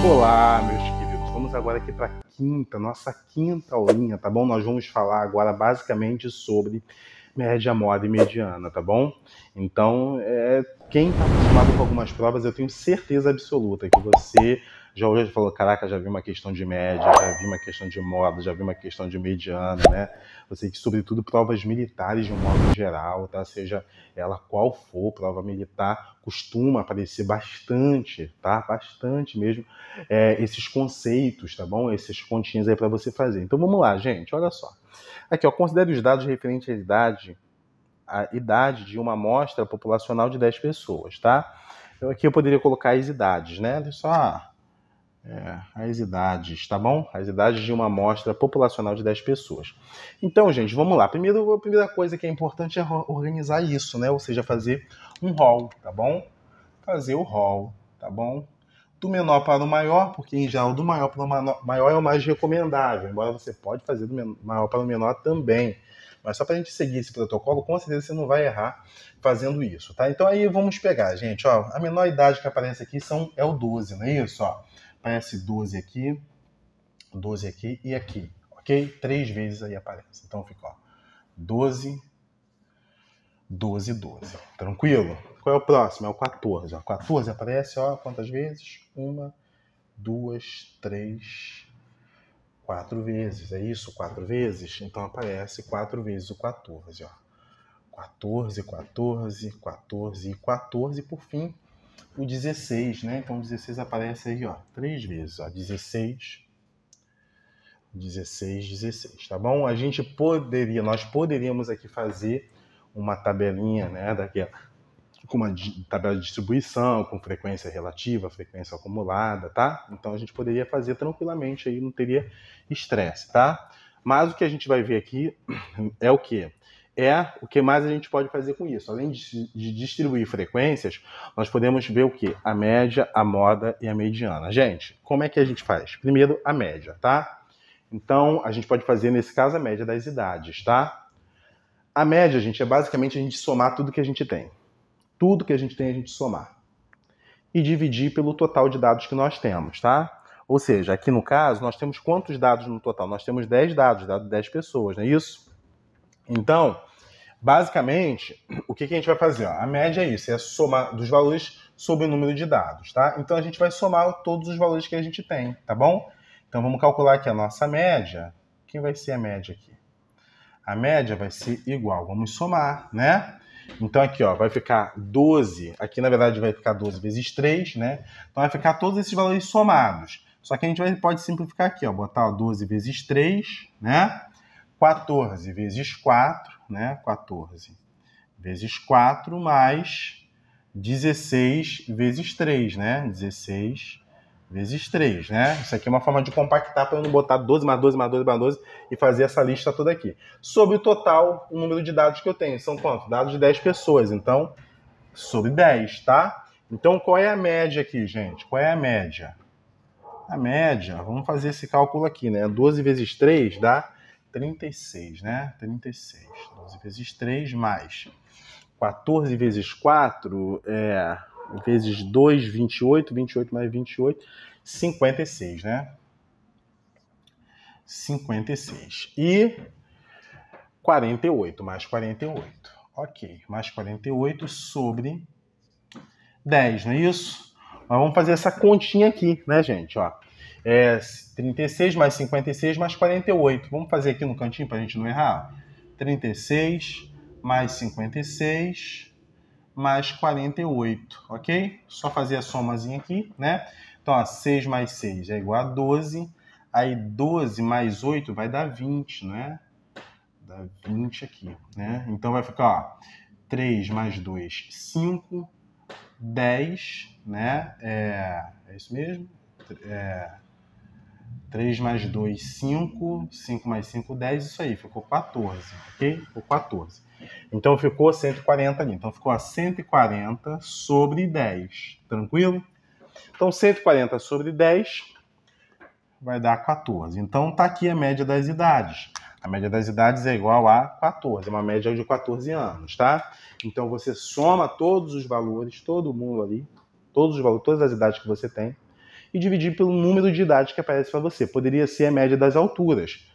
Olá, meus queridos. Vamos agora aqui para nossa quinta aulinha, tá bom? Nós vamos falar agora basicamente sobre média, moda e mediana, tá bom? Então, quem está acostumado com algumas provas, eu tenho certeza absoluta que você já hoje falou, caraca, já vi uma questão de média, já vi uma questão de moda, já vi uma questão de mediana, né? Você que, sobretudo, provas militares de um modo geral, tá? Seja ela qual for, prova militar, costuma aparecer bastante, tá? Bastante mesmo, esses conceitos, tá bom? Esses continhos aí para você fazer. Então, vamos lá, gente, olha só. Aqui, ó, considere os dados referentes à idade de uma amostra populacional de 10 pessoas, tá? Então, aqui eu poderia colocar as idades, né? Olha só, as idades, tá bom? As idades de uma amostra populacional de 10 pessoas. Então, gente, vamos lá. A primeira coisa que é importante é organizar isso, né? Ou seja, fazer um rol, tá bom? Fazer o rol, tá bom? Do menor para o maior, porque em geral do maior para o maior é o mais recomendável, embora você pode fazer do maior para o menor também. Mas só para a gente seguir esse protocolo, com certeza você não vai errar fazendo isso, tá? Então aí vamos pegar, gente, ó, a menor idade que aparece aqui é o 12, não é isso? Ó, aparece 12 aqui e aqui, ok? 3 vezes aí aparece. Então fica, ó, 12, 12, 12. Tranquilo? Qual é o próximo? É o 14. Ó. 14 aparece, ó, quantas vezes? 1, 2, 3, 4 vezes. É isso? 4 vezes? Então aparece 4 vezes o 14, ó. 14, 14, 14 e 14, por fim, o 16, né? Então o 16 aparece aí, ó, 3 vezes, ó. 16, 16, 16, tá bom? Nós poderíamos aqui fazer uma tabelinha, né, com uma tabela de distribuição, com frequência relativa, frequência acumulada, tá? Então a gente poderia fazer tranquilamente aí, não teria estresse, tá? Mas o que a gente vai ver aqui é o quê? É o que mais a gente pode fazer com isso. Além de distribuir frequências, nós podemos ver o quê? A média, a moda e a mediana. Gente, como é que a gente faz? Primeiro, a média, tá? Então, a gente pode fazer, nesse caso, a média das idades, tá? A média, gente, é basicamente a gente somar tudo que a gente tem. Tudo que a gente tem, a gente somar. E dividir pelo total de dados que nós temos, tá? Ou seja, aqui no caso, nós temos quantos dados no total? Nós temos 10 dados, dado 10 pessoas, não é isso? Então, basicamente, o que a gente vai fazer? Ó? A média é isso, é a soma dos valores sobre o número de dados, tá? Então, a gente vai somar todos os valores que a gente tem, tá bom? Então, vamos calcular aqui a nossa média. Quem vai ser a média aqui? A média vai ser igual, vamos somar, né? Então aqui, ó, vai ficar 12, aqui na verdade vai ficar 12 vezes 3, né? Então vai ficar todos esses valores somados. Só que a gente pode simplificar aqui, ó, botar ó, 12 vezes 3, né? 14 vezes 4, né? 14 vezes 4 mais 16 vezes 3, né? 16 vezes 3, né? Isso aqui é uma forma de compactar para eu não botar 12 mais 12 mais 12 mais 12 e fazer essa lista toda aqui. Sobre o total, o número de dados que eu tenho. São quantos? Dados de 10 pessoas. Então, sobre 10, tá? Então, qual é a média aqui, gente? Qual é a média? A média, vamos fazer esse cálculo aqui, né? 12 vezes 3 dá 36, né? 36. 12 vezes 3 mais 14 vezes 4 vezes 2, 28, 28 mais 28, 56, né? 56. E 48, mais 48. Ok, mais 48 sobre 10, não é isso? Mas vamos fazer essa continha aqui, né, gente? Ó, 36 mais 56 mais 48. Vamos fazer aqui no cantinho para a gente não errar? 36 mais 56 mais 48, ok? Só fazer a somazinha aqui, né? Então, ó, 6 mais 6 é igual a 12. Aí, 12 mais 8 vai dar 20, né? Dá 20 aqui, né? Então, vai ficar, ó, 3 mais 2, 5, 10, né? É isso mesmo? 3 mais 2, 5. 5 mais 5, 10. Isso aí, ficou 14, ok? Ficou 14. Então ficou 140 ali. Então ficou a 140 sobre 10. Tranquilo? Então 140 sobre 10 vai dar 14. Então tá aqui a média das idades. A média das idades é igual a 14. É uma média de 14 anos, tá? Então você soma todos os valores, todo mundo ali, todos os valores, todas as idades que você tem, e dividir pelo número de idades que aparece para você. Poderia ser a média das alturas.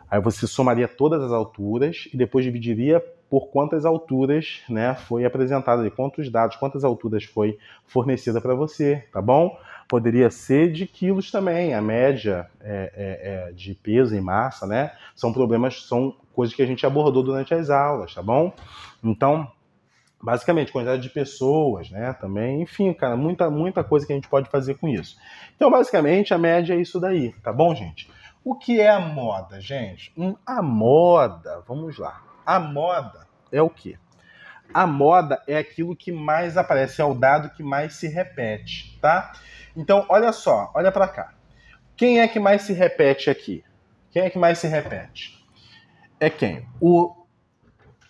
Aí você somaria todas as alturas e depois dividiria por quantas alturas, né, foi apresentada, quantos dados, quantas alturas foi fornecida para você, tá bom? Poderia ser de quilos também, a média de peso e massa, né? São coisas que a gente abordou durante as aulas, tá bom? Então, basicamente, quantidade de pessoas, né? Também, enfim, cara, muita coisa que a gente pode fazer com isso. Então, basicamente, a média é isso daí, tá bom, gente? O que é a moda, gente? A moda, vamos lá. A moda é o quê? A moda é aquilo que mais aparece, é o dado que mais se repete, tá? Então, olha só, olha para cá. Quem é que mais se repete aqui? Quem é que mais se repete? É quem? O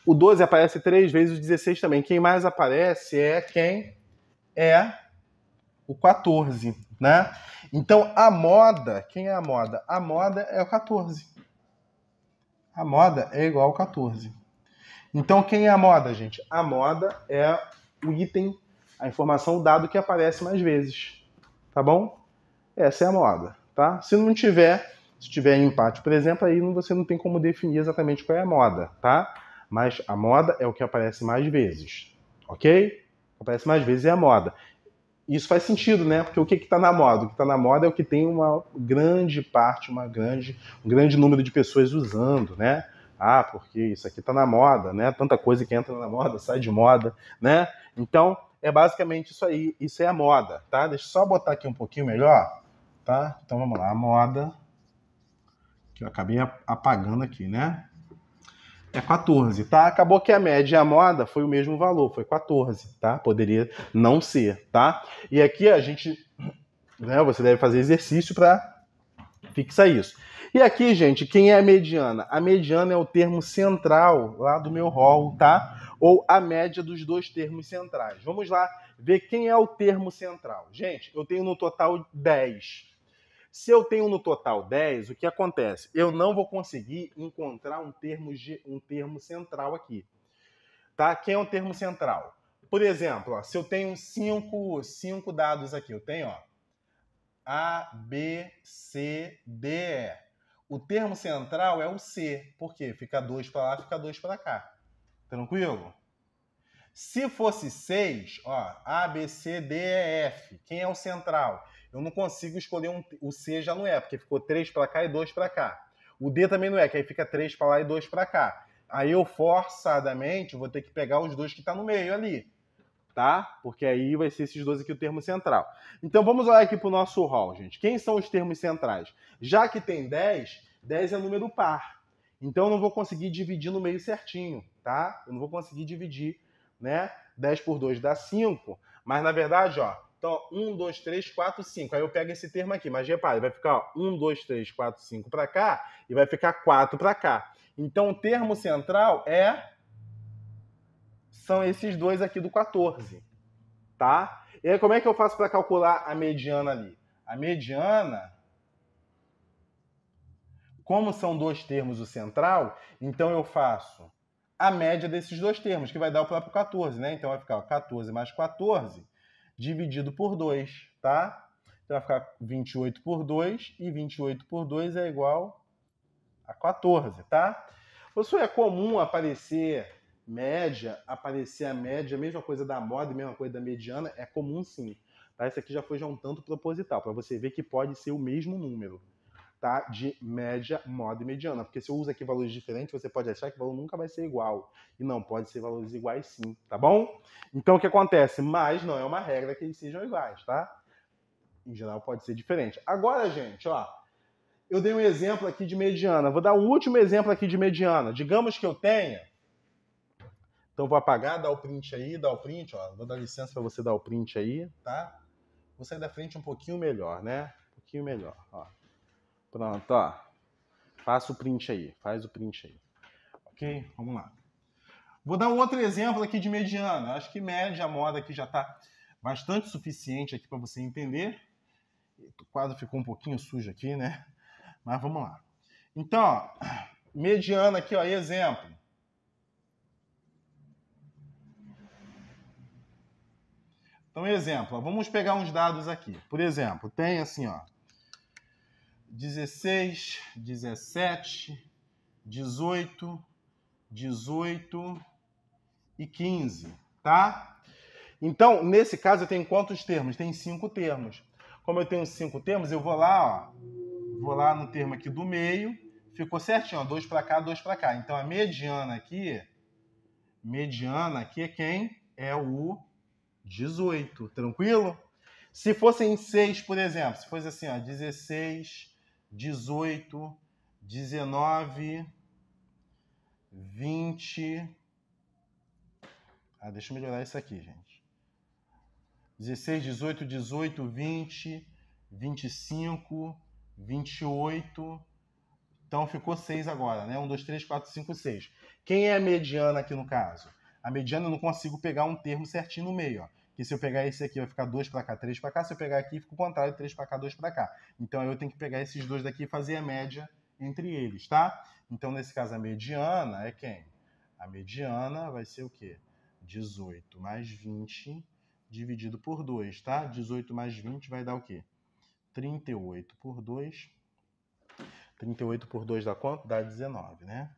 12 aparece 3 vezes, o 16 também. Quem mais aparece é quem? É o 14, né? Então, a moda, quem é a moda? A moda é o 14. A moda é igual ao 14. Então, quem é a moda, gente? A moda é o item, a informação, o dado que aparece mais vezes. Tá bom? Essa é a moda, tá? Se não tiver, se tiver empate, por exemplo, aí você não tem como definir exatamente qual é a moda, tá? Mas a moda é o que aparece mais vezes, ok? O que aparece mais vezes é a moda. Isso faz sentido, né? Porque o que está na moda? O que está na moda é o que tem uma grande parte, um grande número de pessoas usando, né? Ah, porque isso aqui está na moda, né? Tanta coisa que entra na moda, sai de moda, né? Então, é basicamente isso aí. Isso é a moda, tá? Deixa eu só botar aqui um pouquinho melhor, tá? Então, vamos lá. A moda, que eu acabei apagando aqui, né? É 14, tá? Acabou que a média e a moda foi o mesmo valor, foi 14, tá? Poderia não ser, tá? E aqui a gente, né, você deve fazer exercício para fixar isso. E aqui, gente, quem é a mediana? A mediana é o termo central lá do meu rol, tá? Ou a média dos dois termos centrais. Vamos lá ver quem é o termo central. Gente, eu tenho no total 10. Se eu tenho no total 10, o que acontece? Eu não vou conseguir encontrar um termo central aqui. Tá? Quem é um termo central? Por exemplo, ó, se eu tenho cinco dados aqui, eu tenho ó, A, B, C, D, E. O termo central é o C. Por quê? Fica 2 para lá, fica 2 para cá. Tranquilo? Se fosse 6, ó, A, B, C, D, E, F. Quem é o central? Eu não consigo escolher o C já não é, porque ficou 3 para cá e 2 para cá. O D também não é, que aí fica 3 para lá e 2 para cá. Aí eu forçadamente vou ter que pegar os dois que estão no meio ali, tá? Porque aí vai ser esses dois aqui o termo central. Então vamos olhar aqui para o nosso rol, gente. Quem são os termos centrais? Já que tem 10, 10 é número par. Então eu não vou conseguir dividir no meio certinho, tá? Eu não vou conseguir dividir, né? 10 por 2 dá 5, mas na verdade, ó, então 1, 2, 3, 4, 5. Aí eu pego esse termo aqui, mas repare, vai ficar ó, 1, 2, 3, 4, 5 para cá e vai ficar 4 para cá. Então o termo central são esses dois aqui do 14, tá? E aí como é que eu faço para calcular a mediana ali? A mediana, como são dois termos o central, então eu faço a média desses dois termos, que vai dar o próprio 14, né? Então vai ficar ó, 14 mais 14 dividido por 2, tá? Então vai ficar 28 por 2 e 28 por 2 é igual a 14, tá? Isso é comum aparecer a média, a mesma coisa da moda, a mesma coisa da mediana, é comum sim. Tá? Isso aqui já foi um tanto proposital, para você ver que pode ser o mesmo número, tá? De média, moda e mediana. Porque se eu uso aqui valores diferentes, você pode achar que o valor nunca vai ser igual. E não, pode ser valores iguais sim, tá bom? Então o que acontece? Mas não é uma regra que eles sejam iguais, tá? Em geral pode ser diferente. Agora, gente, ó, eu dei um exemplo aqui de mediana. Vou dar um último exemplo aqui de mediana. Digamos que eu tenha. Então vou apagar, dar o print aí, dar o print, ó. Vou dar licença para você dar o print aí, tá? Vou sair da frente um pouquinho melhor, né? Um pouquinho melhor, ó. Pronto, ó. Faça o print aí, faz o print aí. Ok? Vamos lá. Vou dar um outro exemplo aqui de mediana. Acho que média, a moda aqui já está bastante suficiente aqui para você entender. O quadro ficou um pouquinho sujo aqui, né? Mas vamos lá. Então, ó, mediana aqui, ó, exemplo. Então, exemplo, ó, vamos pegar uns dados aqui. Por exemplo, tem assim, ó, 16, 17, 18, 18 e 15, tá? Então, nesse caso, eu tenho quantos termos? Tem 5 termos. Como eu tenho 5 termos, eu vou lá, ó, vou lá no termo aqui do meio, ficou certinho, ó, 2 para cá, 2 para cá. Então, a mediana aqui é quem? É o 18, tranquilo? Se fossem 6, por exemplo, se fosse assim, ó, 16, 18, 19, 20... deixa eu melhorar isso aqui, gente. 16, 18, 18, 20, 25, 28. Então ficou 6 agora, né? 1, 2, 3, 4, 5, 6. Quem é a mediana aqui no caso? A mediana eu não consigo pegar um termo certinho no meio, ó. Que se eu pegar esse aqui vai ficar 2 para cá, 3 para cá. Se eu pegar aqui, fica o contrário, 3 para cá, 2 para cá. Então eu tenho que pegar esses dois daqui e fazer a média entre eles, tá? Então nesse caso a mediana é quem? A mediana vai ser o quê? 18 mais 20 dividido por 2, tá? 18 mais 20 vai dar o quê? 38 por 2. 38 por 2 dá quanto? Dá 19, né?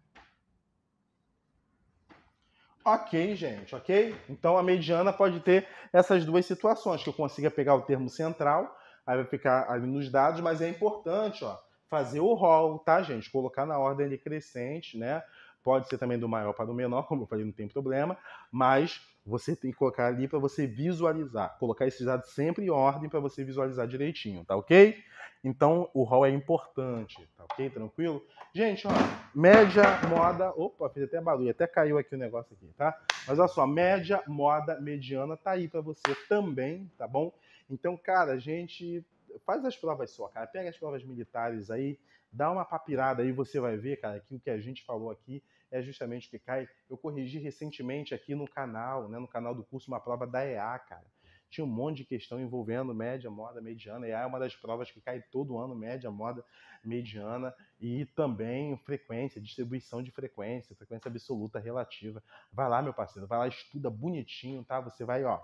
Ok, gente, ok? Então a mediana pode ter essas duas situações, que eu consiga pegar o termo central, aí vai ficar ali nos dados, mas é importante, ó, fazer o rol, tá, gente? Colocar na ordem decrescente, né? Pode ser também do maior para o menor, como eu falei, não tem problema, mas você tem que colocar ali para você visualizar, colocar esses dados sempre em ordem para você visualizar direitinho, tá ok? Então o rol é importante, tá ok? Tranquilo? Gente, ó, média, moda... Opa, fiz até barulho, até caiu aqui o negócio aqui, tá? Mas olha só, média, moda, mediana tá aí para você também, tá bom? Então, cara, a gente faz as provas só, cara. Pega as provas militares aí, dá uma papirada aí, você vai ver, cara, que o que a gente falou aqui é justamente o que cai. Eu corrigi recentemente aqui no canal, né, no canal do curso, uma prova da EA, cara. Tinha um monte de questão envolvendo média, moda, mediana. EA é uma das provas que cai todo ano, média, moda, mediana. E também frequência, distribuição de frequência absoluta, relativa. Vai lá, meu parceiro, vai lá, estuda bonitinho, tá? Você vai, ó,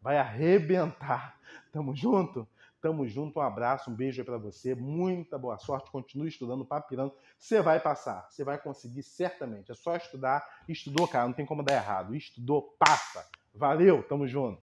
vai arrebentar. Tamo junto? Tamo junto, um abraço, um beijo aí pra você, muita boa sorte, continue estudando, papirando, você vai passar, você vai conseguir certamente, é só estudar, estudou, cara, não tem como dar errado, estudou, passa, valeu, tamo junto.